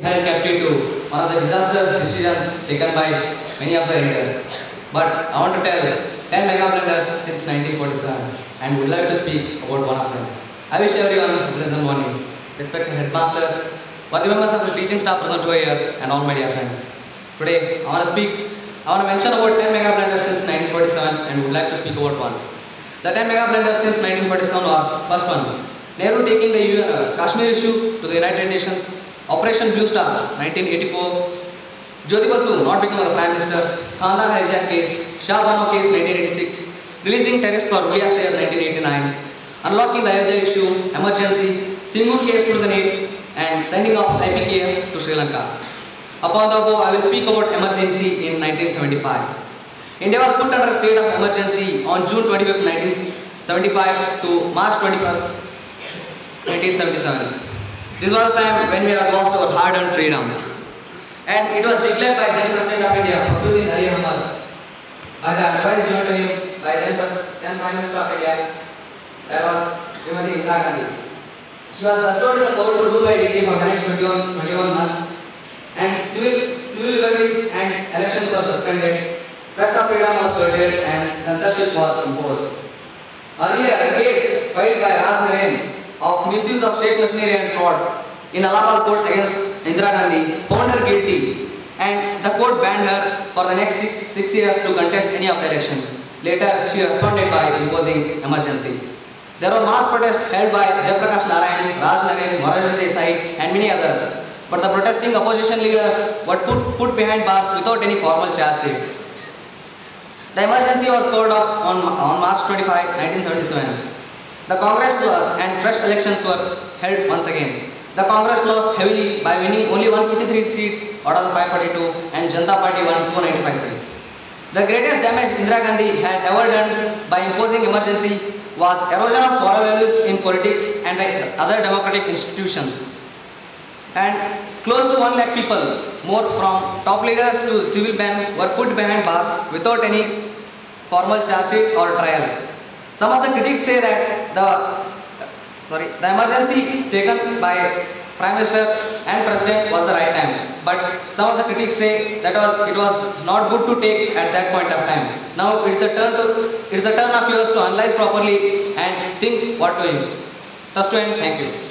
held captive to one of the disastrous decisions taken by many of the leaders. But I want to tell 10 mega blunders since 1947 and would like to speak about one of them. I wish everyone a pleasant morning. Respected headmaster, worthy members of the teaching staff present over here and all my dear friends. Today I want to mention about 10 mega blunders since 1947 and would like to speak about one. The 10 mega blunders since 1947 are: first one, Nehru taking the Kashmir issue to the United Nations. Operation Blue Star, 1984. Jyoti Basu not becoming the Prime Minister. Khandar hijack case. Shah Bano case, 1986. Releasing terrorists for Ruya Sayer, 1989. Unlocking the Ayodhya issue. Emergency. Singur case 2008. And sending off IPKF to Sri Lanka. Upon the above, I will speak about emergency in 1975. India was put under a state of emergency on June 25, 1975 to March 21st, 1977. This was the time when we had lost our hard-earned freedom. And it was declared by then President of India, Fakhruddin Ali Ahmad, by the advice given to him by then Prime Minister of India, that was Srimati Indira Gandhi. She was restored to the court to rule by decree for the next 21 months. And civil liberties and elections were suspended. Press of freedom was curtailed and censorship was imposed. Earlier, a case filed by Raj Naren of misuse of state machinery and fraud in Allahabad court against Indira Gandhi found her guilty, and the court banned her for the next six years to contest any of the elections. Later, she responded by imposing emergency. There were mass protests held by Jayaprakash Narayan, Raj Naren, Morarji Desai and many others, but the protesting opposition leaders were put behind bars without any formal charge sheet. The emergency was called off on March 25, 1977. The Congress and fresh elections were held once again. The Congress lost heavily by winning only 153 seats out of the 542 and Janata Party won 295 seats. The greatest damage Indira Gandhi had ever done by imposing emergency was erosion of moral values in politics and by other democratic institutions. And close to 1 lakh people, more from top leaders to civil men, were put behind bars without any formal charge sheet or trial. Some of the critics say that the emergency taken by Prime Minister and President was the right time. But some of the critics say that it was not good to take at that point of time. Now it's the turn of yours to analyze properly and think what to do. Thus to end, thank you.